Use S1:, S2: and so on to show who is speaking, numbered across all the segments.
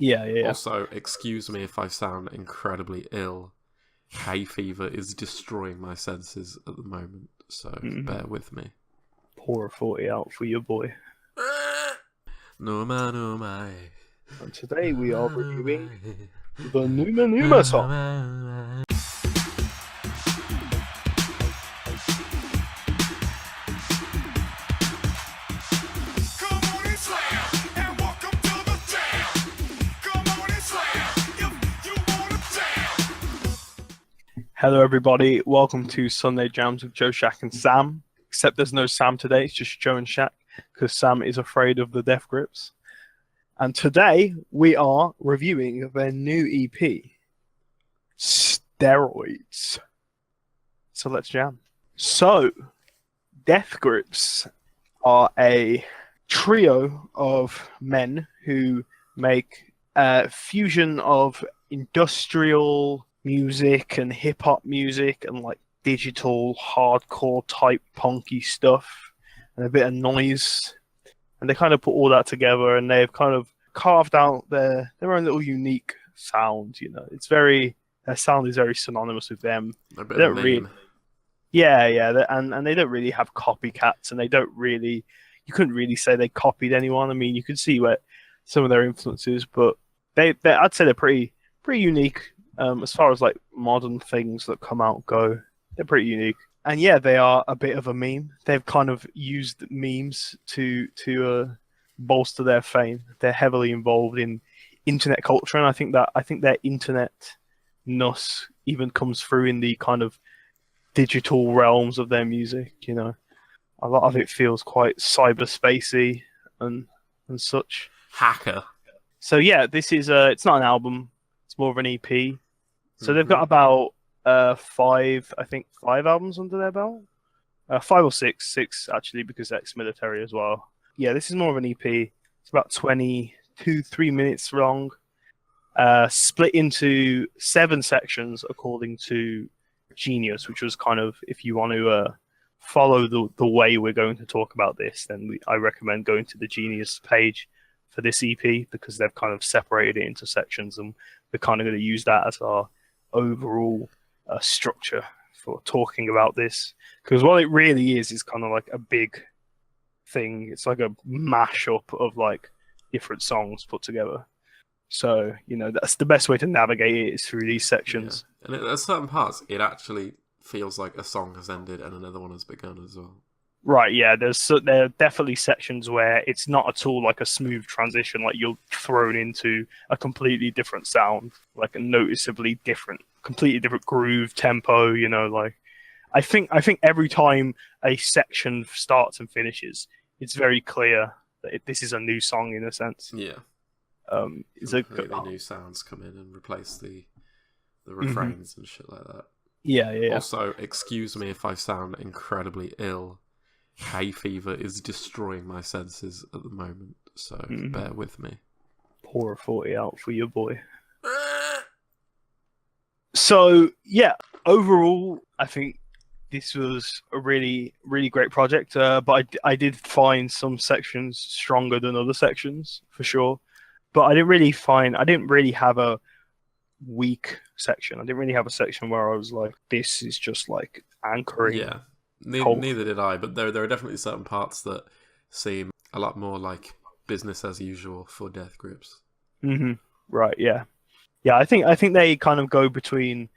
S1: Yeah, yeah, yeah.
S2: Also, excuse me if I sound incredibly ill. Hay fever is destroying my senses at the moment, so
S1: Hmm.
S2: bear with me.
S1: Pour a 40 out for your boy.
S2: No man, no my.
S1: And today we are
S2: No
S1: reviewing
S2: my.
S1: the Numa Numa
S2: No
S1: song.
S2: my.
S3: Come on and slam, and welcome to the jam. Come on and slam, if you wanna jam.
S1: Hello, everybody. Welcome to Sunday Jams with Joe, Shaq, and Sam. Except there's no Sam today. It's just Joe and Shaq because Sam is afraid of the death grips. And today we are reviewing their new EP, Steroids. So let's jam. So, Death Grips are a trio of men who make a fusion of industrial music and hip hop music and like digital hardcore type punky stuff and a bit of noise. And they kind of put all that together and they've kind of carved out their own little unique sound. It's very their sound is very synonymous with them.
S2: A bit
S1: They
S2: of a
S1: don't really,
S2: meme.
S1: yeah, and they don't really have copycats, and they don't really. You couldn't really say they copied anyone. I mean, you could see where some of their influences, but I'd say they're pretty unique as far as like modern things that come out go. They're pretty unique, and yeah, they are a bit of a meme. They've kind of used memes to bolster their fame. They're heavily involved in internet culture, and I think their internet ness even comes through in the kind of digital realms of their music. A lot of it feels quite cyberspacey and such.
S2: Hacker.
S1: So yeah, this is it's not an album; it's more of an EP. So they've got
S2: Mhm.
S1: about five albums under their belt, five or six actually, because ex-military as well. Yeah, this is more of an EP. It's about 3 minutes long, split into 7 sections according to Genius, which was kind of if you want to follow the way we're going to talk about this, then I recommend going to the Genius page for this EP because they've kind of separated it into sections, and we're kind of going to use that as our overall structure for talking about this. Because what it really is kind of like a big thing. It's like a mashup of like different songs put together. So that's the best way to navigate it is through these
S2: Yeah.
S1: sections.
S2: And at certain parts, it actually feels like a song has ended and another one has begun as well.
S1: Right, yeah. There are definitely sections where it's not at all like a smooth transition, like you're thrown into a completely different sound, like a noticeably different, completely different groove, tempo. Like I think every time a section starts and finishes, it's very clear that this is a new song in a sense.
S2: Yeah.
S1: It's a
S2: Completely new sounds come in and replace the
S1: Mhm.
S2: refrains and shit like that.
S1: Yeah, yeah, yeah.
S2: Also, excuse me if I sound incredibly ill. Hay fever is destroying my senses at the moment, so bear with me.
S1: Pour a 40 out for your boy. So yeah, overall, I think this was a really, really great project. But I did find some sections stronger than other sections for sure. But I didn't really have a weak section. I didn't really have a section where I was like, this is just like anchoring
S2: Yeah,
S1: whole.
S2: neither did I, but there are definitely certain parts that seem a lot more like business as usual for Death Grips.
S1: Hmm. Right, yeah. Yeah, I think they kind of go between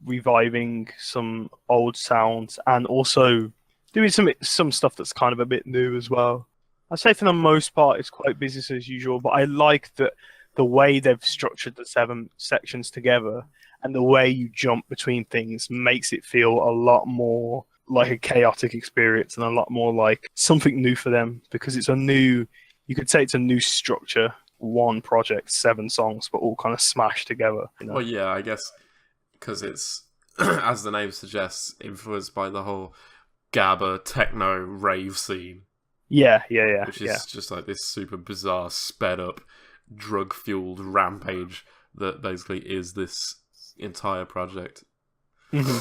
S1: reviving some old sounds and also doing some stuff that's kind of a bit new as well. I'd say for the most part it's quite business as usual, but I like that the way they've structured the 7 sections together and the way you jump between things makes it feel a lot more like a chaotic experience and a lot more like something new for them because you could say it's a new structure, one project, 7 songs, but all kind of smashed together.
S2: Well, yeah, I guess because it's, as the name suggests, influenced by the whole gabba techno rave scene,
S1: Yeah, yeah, yeah,
S2: which
S1: yeah.
S2: is just like this super bizarre, sped up, drug fueled rampage that basically is this entire project.
S1: Hmm.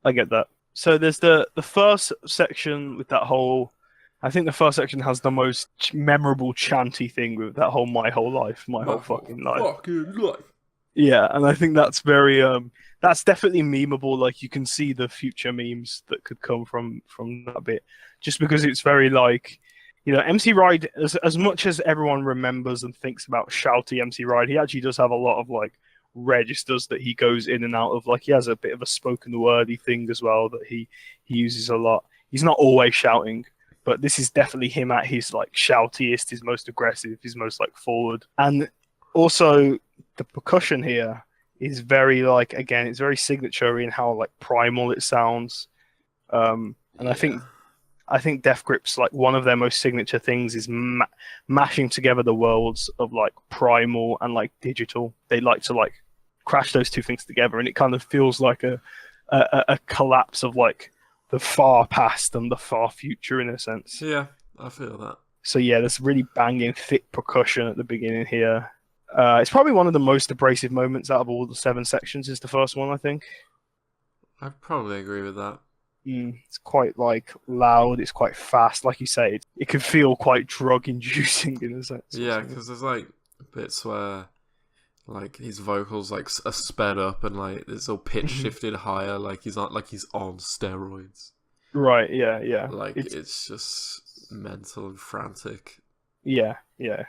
S1: I get that. So there's the first section with that whole I think the first section has the most memorable chanty thing with that whole "my whole life," my whole fucking life.
S2: Fucking life.
S1: Yeah, and I think that's very that's definitely memeable. Like you can see the future memes that could come from that bit, just because it's very like, MC Ride, as much as everyone remembers and thinks about shouty MC Ride, he actually does have a lot of like registers that he goes in and out of. Like he has a bit of a spoken wordy thing as well that he uses a lot. He's not always shouting, but this is definitely him at his like shoutiest, his most aggressive, his most like forward. And also the percussion here is very like, again, it's very signature in how like primal it sounds. And I think Death Grips, like one of their most signature things is mashing together the worlds of like primal and like digital. They like to like crash those two things together, and it kind of feels like a collapse of like the far past and the far future in a sense.
S2: Yeah, I feel that.
S1: So yeah, there's really banging thick percussion at the beginning here. It's probably one of the most abrasive moments out of all the 7 sections. Is the first one, I think.
S2: I'd probably agree with that.
S1: It's quite like loud. It's quite fast, like you say. It can feel quite drug-inducing in a sense.
S2: Yeah, because there's like bits where like his vocals like are sped up and like it's all pitch shifted higher, like he's on steroids.
S1: Right. Yeah. Yeah.
S2: Like it's just mental and frantic.
S1: Yeah. Yeah.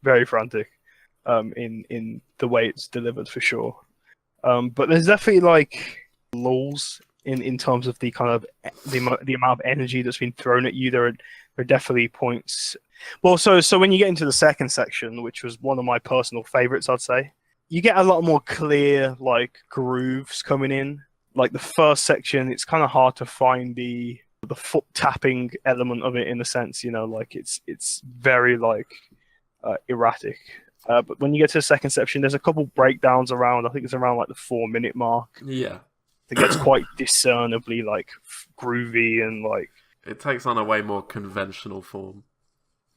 S1: Very frantic. In the way it's delivered for sure. But there's definitely like lulls in terms of the kind of the amount of energy that's been thrown at you. There are definitely points. Well, so when you get into the second section, which was one of my personal favorites, I'd say, you get a lot more clear like grooves coming in. Like the first section, it's kind of hard to find the foot tapping element of it in a sense, like it's very like erratic. But when you get to the second section, there's a couple breakdowns around. I think it's around like the 4-minute mark.
S2: Yeah.
S1: It gets quite discernibly like groovy and like
S2: it takes on a way more conventional form.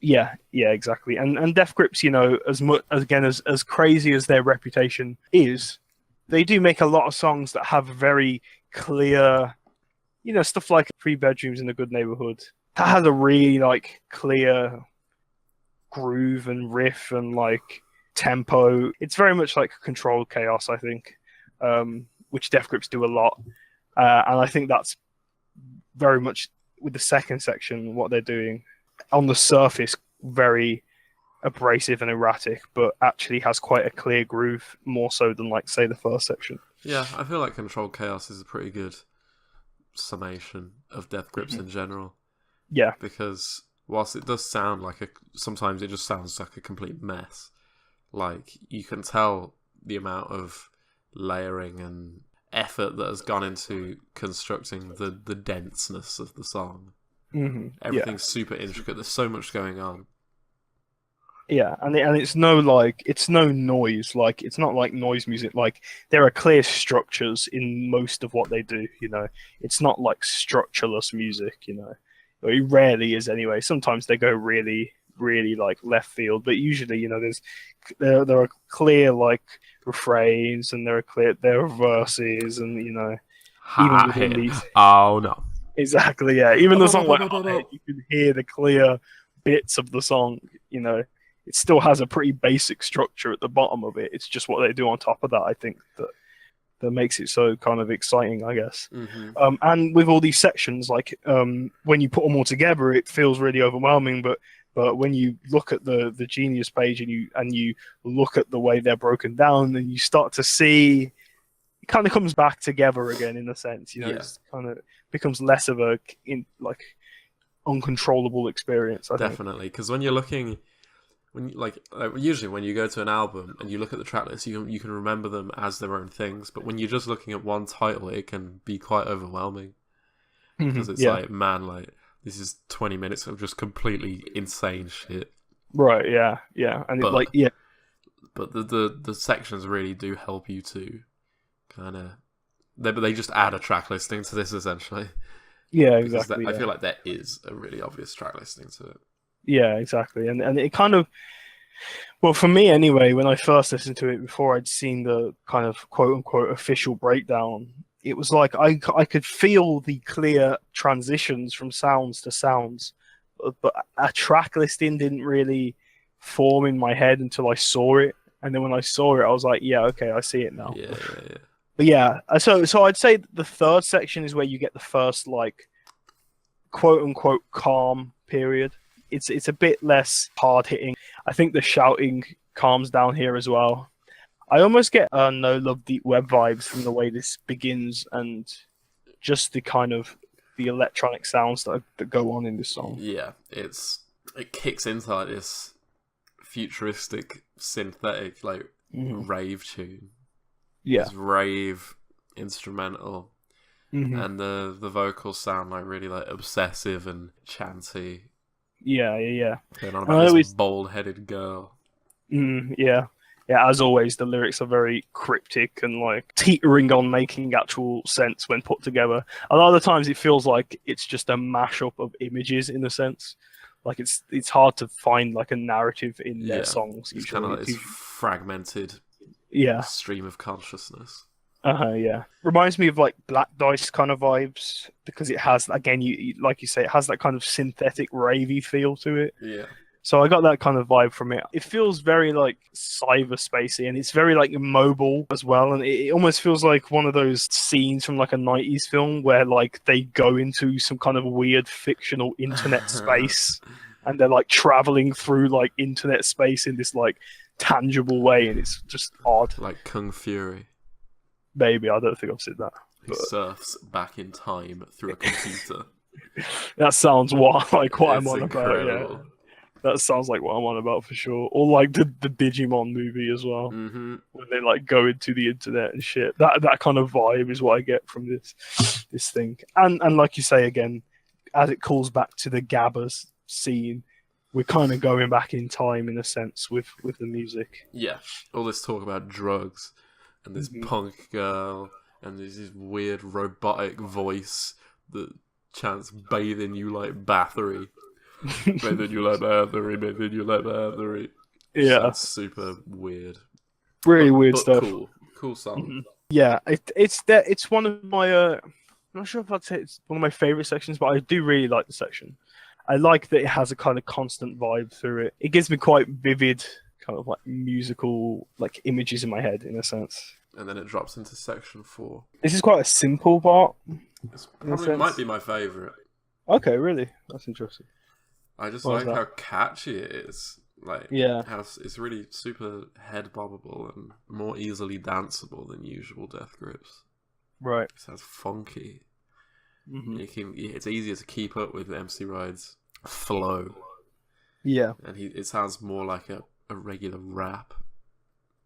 S1: Yeah, exactly. And Death Grips, as much again as crazy as their reputation is, they do make a lot of songs that have very clear, stuff like 3 Bedrooms in a Good Neighborhood. That has a really like clear groove and riff and like tempo. It's very much like controlled chaos, I think, which Death Grips do a lot, and I think that's very much with the second section what they're doing. On the surface, very abrasive and erratic, but actually has quite a clear groove, more so than like say the first section.
S2: Yeah, I feel like Controlled Chaos is a pretty good summation of Death Grips in general.
S1: Yeah,
S2: because whilst it does sound like sometimes it just sounds like a complete mess. Like you can tell the amount of layering and effort that has gone into constructing the denseness of the song. Everything's super intricate. There's so much going on.
S1: Yeah, and it's no noise. Like it's not like noise music. Like there are clear structures in most of what they do. It's not like structureless music. It rarely is anyway. Sometimes they go really, really like left field, but usually, there are clear like refrains and there are verses and even within these.
S2: Oh no.
S1: Exactly, yeah. Even the song like you can hear the clear bits of the song, it still has a pretty basic structure at the bottom of it. It's just what they do on top of that, I think, that makes it so kind of exciting, I guess. And with all these sections, like when you put them all together, it feels really overwhelming, but when you look at the Genius page and you look at the way they're broken down, then you start to see it kind of comes back together again in a sense. It's kind of becomes less of a uncontrollable experience. I
S2: Definitely, because when you're looking, usually when you go to an album and you look at the track list, you can remember them as their own things. But when you're just looking at one title, it can be quite overwhelming because it's like, man, like this is 20 minutes of just completely insane shit.
S1: Right. Yeah. And
S2: But the sections really do help you to kind of. They just add a track listing to this essentially.
S1: Yeah, exactly.
S2: I feel like there is a really obvious track listing to it.
S1: Yeah, exactly. And it kind of, well, for me anyway, when I first listened to it before I'd seen the kind of quote unquote official breakdown, it was like I could feel the clear transitions from sounds to sounds but a track listing didn't really form in my head until I saw it. And then when I saw it, I was like, yeah, okay, I see it now.
S2: Yeah, yeah, yeah.
S1: But yeah, so I'd say the third section is where you get the first like quote unquote calm period. It's a bit less hard hitting. I think the shouting calms down here as well. I almost get No Love Deep Web vibes from the way this begins and just the kind of the electronic sounds that go on in this song.
S2: Yeah, it kicks into like this futuristic synthetic like rave tune.
S1: Yeah.
S2: This rave instrumental,
S1: Mhm.
S2: and the vocals sound like really like obsessive and chanty.
S1: Yeah.
S2: Going on
S1: I
S2: about this
S1: always-
S2: bald-headed girl.
S1: Yeah. As always, the lyrics are very cryptic and like teetering on making actual sense when put together. A lot of the times, it feels like it's just a mashup of images in a sense. Like it's hard to find like a narrative in their songs.
S2: It's kind of like
S1: Usually,
S2: this fragmented
S1: yeah.
S2: stream of consciousness.
S1: Yeah. Reminds me of like Black Dice kind of vibes because it has, again, like you say, it has that kind of synthetic ravey feel to it.
S2: Yeah.
S1: So I got that kind of vibe from it. It feels very like cyberspacey, and it's very like mobile as well. And it almost feels like one of those scenes from like a 90s film where like they go into some kind of weird fictional internet space and they're like traveling through like internet space in this like tangible way, and it's just odd.
S2: Like Kung Fury.
S1: Maybe, I don't think I've said that.
S2: Who surfs back in time through a computer.
S1: That sounds what I'm on about.
S2: incredible.
S1: Yeah. That sounds like what I'm on about for sure. Or like the Digimon movie as well,
S2: Mm-hmm.
S1: when they like go into the internet and shit. That kind of vibe is what I get from this thing. And like you say again, as it calls back to the Gabbers scene, we're kind of going back in time in a sense with the music.
S2: Yeah, all this talk about drugs and this
S1: Mhm.
S2: punk girl and there's this weird robotic voice that chants "bathing you like battery." Bathing you like battery, bathing you like battery.
S1: Yeah,
S2: Sounds super weird.
S1: really weird
S2: But
S1: stuff.
S2: Cool song.
S1: Mhm. Yeah, it's one of my I'm not sure if I'd say it's one of my favorite sections, but I do really like the section. I like that it has a kind of constant vibe through it. It gives me quite vivid kind of like musical like images in my head in a sense.
S2: And then it drops into section 4.
S1: This is quite a simple part.
S2: It's
S1: In a
S2: probably
S1: sense.
S2: might be my favourite.
S1: Okay, really, that's interesting.
S2: I just
S1: Why is
S2: like
S1: that?
S2: how catchy it is. Like,
S1: Yeah.
S2: how it's really super head bobbable and more easily danceable than usual Death Grips.
S1: Right.
S2: It sounds funky.
S1: Hmm.
S2: It's easier to keep up with MC Ride's flow,
S1: Yeah.
S2: and it sounds more like a regular rap.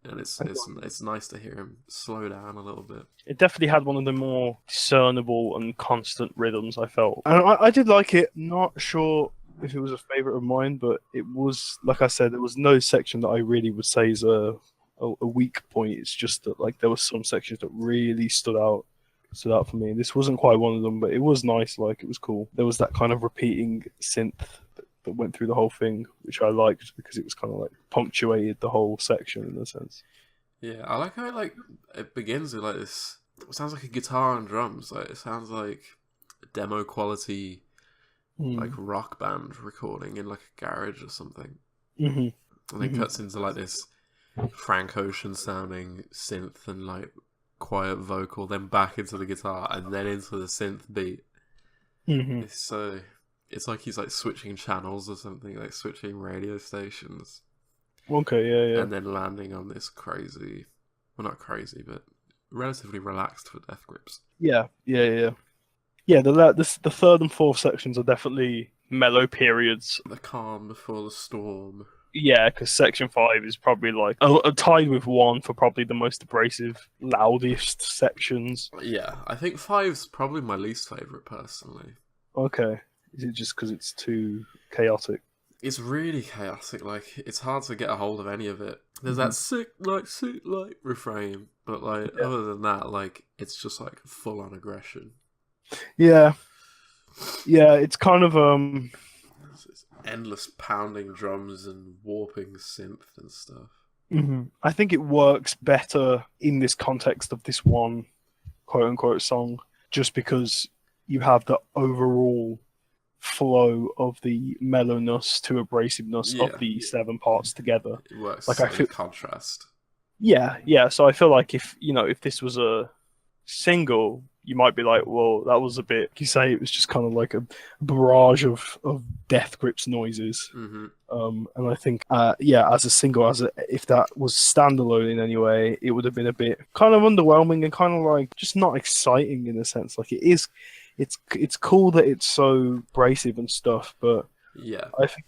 S2: And it's nice to hear him slow down a little bit.
S1: It definitely had one of the more discernible and constant rhythms, I felt. And I did like it. Not sure if it was a favourite of mine, but it was, like I said, there was no section that I really would say is a weak point. It's just that like there were some sections that really stood out for me. This wasn't quite one of them, but it was nice. Like, it was cool. There was that kind of repeating synth that went through the whole thing, which I liked because it was kind of like punctuated the whole section in a sense.
S2: Yeah, I like how it begins with like this. It sounds like a guitar and drums. Like, it sounds like a demo quality like rock band recording in like a garage or something.
S1: Mm-hmm.
S2: And then cuts into like this Frank Ocean sounding synth and like quiet vocal, then back into the guitar and then into the synth beat.
S1: Mm-hmm.
S2: It's like he's like switching channels or something, like switching radio stations,
S1: Okay, yeah.
S2: and then landing on this crazy, well, not crazy, but relatively relaxed for Death Grips.
S1: Yeah. Yeah, the third and fourth sections are definitely mellow periods.
S2: The calm before the storm.
S1: Yeah, because section 5 is probably like a tied with 1 for probably the most abrasive, loudest sections.
S2: Yeah, I think 5's probably my least favorite personally.
S1: Okay, is it just because it's too chaotic?
S2: It's really chaotic. Like, it's hard to get a hold of any of it. There's that sick like refrain, but like other than that, like it's just like full on aggression.
S1: Yeah, it's kind of
S2: It's endless pounding drums and warping synth and stuff.
S1: I think it works better in this context of this one quote unquote song, just because you have the overall flow of the mellowness to abrasiveness
S2: Yeah.
S1: of the 7 parts together.
S2: It works
S1: Like, I
S2: in
S1: feel-
S2: contrast.
S1: Yeah. So I feel like if this was a single, you might be like, well, that was a bit. You say it was just kind of like a barrage of Death Grips noises.
S2: Hmm.
S1: And I think, as a single, if that was standalone in any way, it would have been a bit kind of underwhelming and kind of like just not exciting in a sense. Like it is, it's cool that it's so abrasive and stuff, but
S2: Yeah.
S1: I think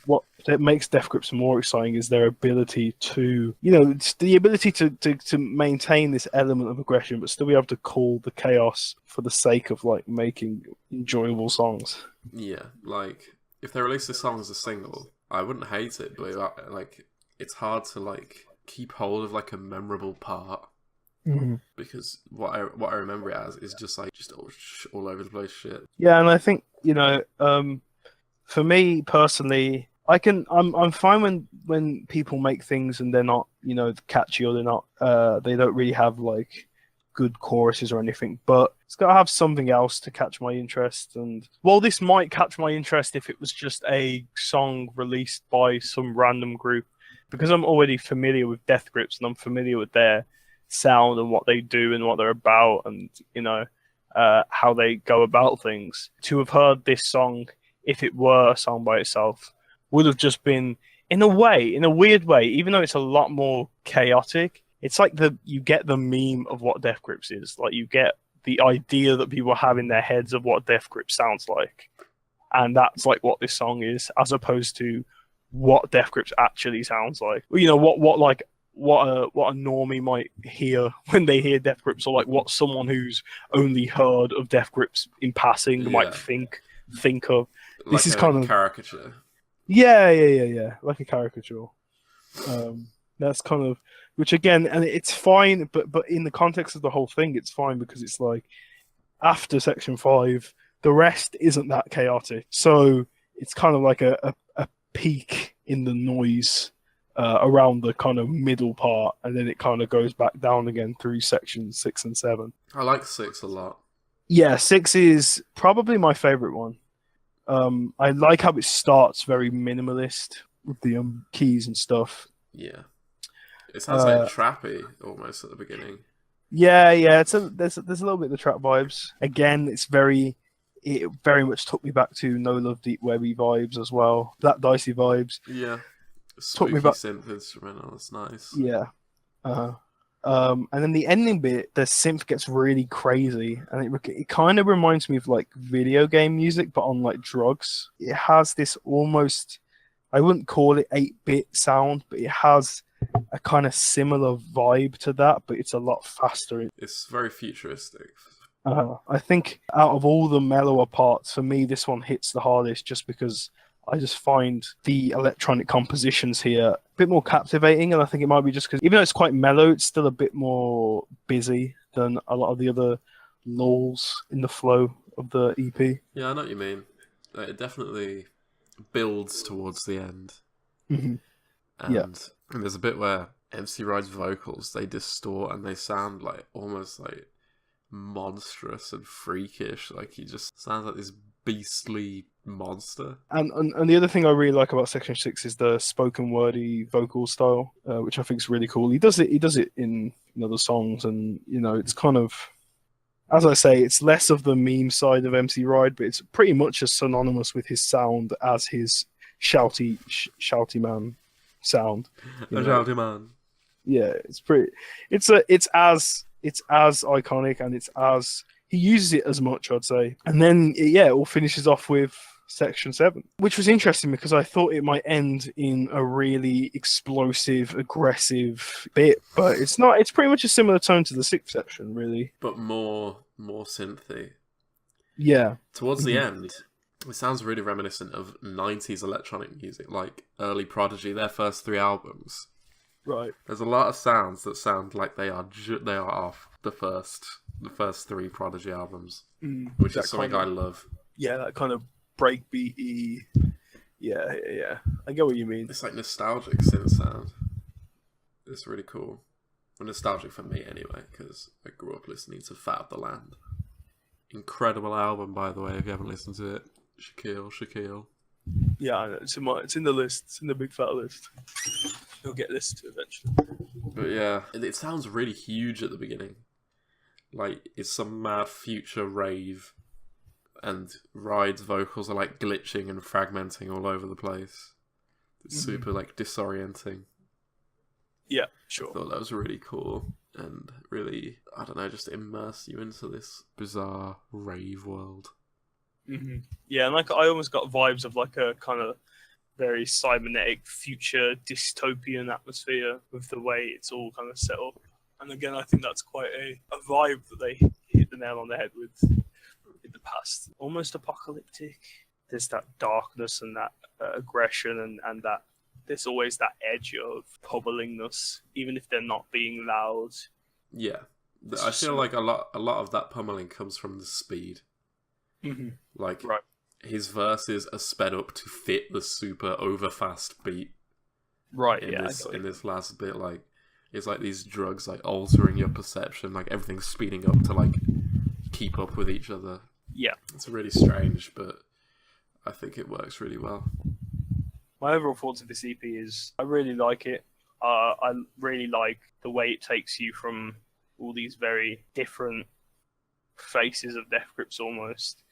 S1: what that makes Death Grips more exciting is their ability to, it's the ability to maintain this element of aggression, but still be able to call the chaos for the sake of like making enjoyable songs.
S2: Yeah. Like, if they released this song as a single, I wouldn't hate it, but like, it's hard to like keep hold of like a memorable part. Because what I remember it as is just like all over the place shit.
S1: Yeah, and I think for me personally, I'm fine when people make things and they're not catchy, or they're not they don't really have like good choruses or anything, but it's got to have something else to catch my interest. And well, this might catch my interest if it was just a song released by some random group, because I'm already familiar with Death Grips and I'm familiar with their sound and what they do and what they're about, and how they go about things. To have heard this song, if it were a song by itself, would have just been, in a weird way, even though it's a lot more chaotic, it's like you get the meme of what Death Grips is. Like, you get the idea that people have in their heads of what Death Grips sounds like. And that's like what this song is, as opposed to what Death Grips actually sounds like. What a normie might hear when they hear Death Grips, or like what someone who's only heard of Death Grips in passing might think of.
S2: Like
S1: This is
S2: a
S1: kind of
S2: caricature.
S1: yeah, like a caricature. That's kind of, which again, and it's fine, but in the context of the whole thing, it's fine, because it's like after Section 5, the rest isn't that chaotic, so it's kind of like a peak in the noise around the kind of middle part, and then it kind of goes back down again through sections 6 and 7.
S2: I like 6 a lot.
S1: Yeah, 6 is probably my favorite one. I like how it starts very minimalist with the keys and stuff.
S2: Yeah. It sounds like trappy almost at the beginning.
S1: Yeah, there's a little bit of the trap vibes. Again, it very much took me back to No Love Deep Webby vibes as well. Black Dicey vibes.
S2: Yeah.
S1: Took
S2: Spooky
S1: me back.
S2: synth instrumental, that's nice.
S1: Yeah. And then the ending bit, the synth gets really crazy, and it kind of reminds me of like video game music, but on like drugs. It has this almost, I wouldn't call it 8-bit sound, but it has a kind of similar vibe to that, but it's a lot faster.
S2: It's very futuristic.
S1: I think out of all the mellower parts, for me, this one hits the hardest, just because I just find the electronic compositions here a bit more captivating, and I think it might be just because even though it's quite mellow, it's still a bit more busy than a lot of the other lulls in the flow of the EP.
S2: Yeah, I know what you mean. It definitely builds towards the end.
S1: Mm-hmm.
S2: And there's a bit where MC Ride's vocals, they distort and they sound like almost like monstrous and freakish. Like he just sounds like this beastly monster.
S1: And the other thing I really like about Section 6 is the spoken wordy vocal style, which I think is really cool. He does it in other songs, and it's kind of, as I say, it's less of the meme side of MC Ride, but it's pretty much as synonymous with his sound as his shouty man sound.
S2: Shouty man.
S1: Yeah, it's as iconic, and it's as he uses it as much, I'd say. And then it all finishes off with Section 7, which was interesting because I thought it might end in a really explosive, aggressive bit, but it's not. It's pretty much a similar tone to the 6th section, really.
S2: But more synthy.
S1: Yeah.
S2: Towards the end, it sounds really reminiscent of 90s electronic music, like early Prodigy, their first 3 albums.
S1: Right.
S2: There's a lot of sounds that sound like they are off the first 3 Prodigy albums, which is something I love.
S1: Yeah, that kind of breakbeaty. Yeah. I get what you mean.
S2: It's like nostalgic synth sound. It's really cool. Well, nostalgic for me anyway, because I grew up listening to Fat of the Land. Incredible album, by the way, if you haven't listened to it. Shaquille.
S1: Yeah, I know. It's in the list. It's in the big fat list. You'll get this too eventually.
S2: But yeah, it sounds really huge at the beginning. Like, it's some mad future rave. And Ride's vocals are like glitching and fragmenting all over the place. It's super like disorienting.
S1: Yeah,
S2: I
S1: sure.
S2: thought that was really cool and really, I don't know, just immerse you into this bizarre rave world.
S1: Yeah, and like I almost got vibes of like a kind of very cybernetic future dystopian atmosphere with the way it's all kind of set up. And again, I think that's quite a vibe that they hit the nail on the head with in the past. Almost apocalyptic. There's that darkness and that aggression and that there's always that edge of pummelingness, even if they're not being loud.
S2: Yeah, I feel like a lot of that pummeling comes from the speed. Like,
S1: Right.
S2: his verses are sped up to fit the super overfast beat
S1: Right,
S2: in
S1: yeah.
S2: this last bit. Like, it's like these drugs like altering your perception. Like, everything's speeding up to like keep up with each other.
S1: Yeah.
S2: It's really strange, but I think it works really well.
S1: My overall thoughts of this EP is I really like it. I really like the way it takes you from all these very different faces of Death Grips almost.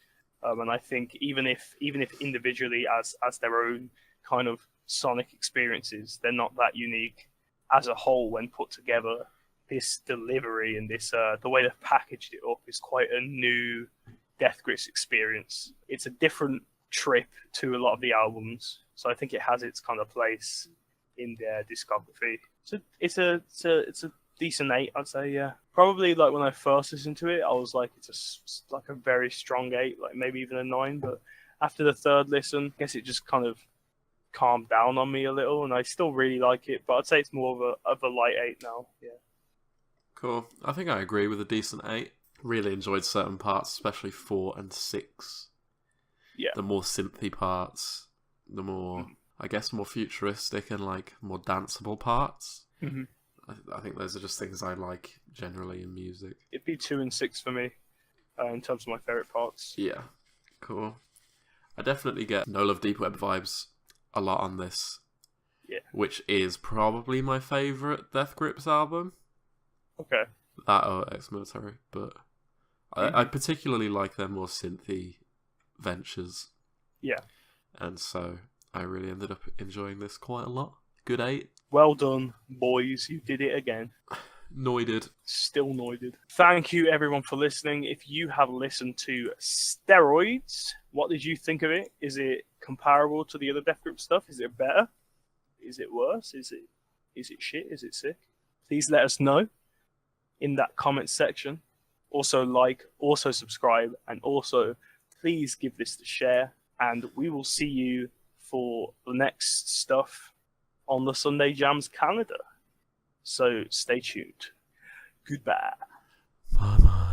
S1: And I think even if individually as their own kind of sonic experiences, they're not that unique. As a whole, when put together, this delivery and this the way they've packaged it up is quite a new Death Grips experience. It's a different trip to a lot of the albums, so I think it has its kind of place in their discography. So it's a decent 8, I'd say. Yeah, probably like when I first listened to it, I was like, it's like a very strong 8, like maybe even a 9. But after the third listen, I guess it just kind of calmed down on me a little, and I still really like it. But I'd say it's more of a light 8 now. Yeah.
S2: Cool. I think I agree with a decent 8. Really enjoyed certain parts, especially 4 and 6.
S1: Yeah.
S2: The more synthy parts, the more, I guess, more futuristic and like more danceable parts. I think those are just things I like generally in music.
S1: It'd be 2 and 6 for me in terms of my favorite parts.
S2: Yeah, cool. I definitely get No Love Deep Web vibes a lot on this.
S1: Yeah.
S2: Which is probably my favorite Death Grips album.
S1: Okay.
S2: That or Ex-Military, but I particularly like their more synthy ventures.
S1: Yeah.
S2: And so I really ended up enjoying this quite a lot. Good 8.
S1: Well done, boys. You did it again.
S2: Noided.
S1: Still noided. Thank you, everyone, for listening. If you have listened to Steroids, what did you think of it? Is it comparable to the other Death Grip stuff? Is it better? Is it worse? Is it shit? Is it sick? Please let us know in that comment section. Also like, also subscribe, and also please give this a share. And we will see you for the next stuff on the Sunday Jams calendar. So stay tuned. Goodbye.
S2: Bye-bye.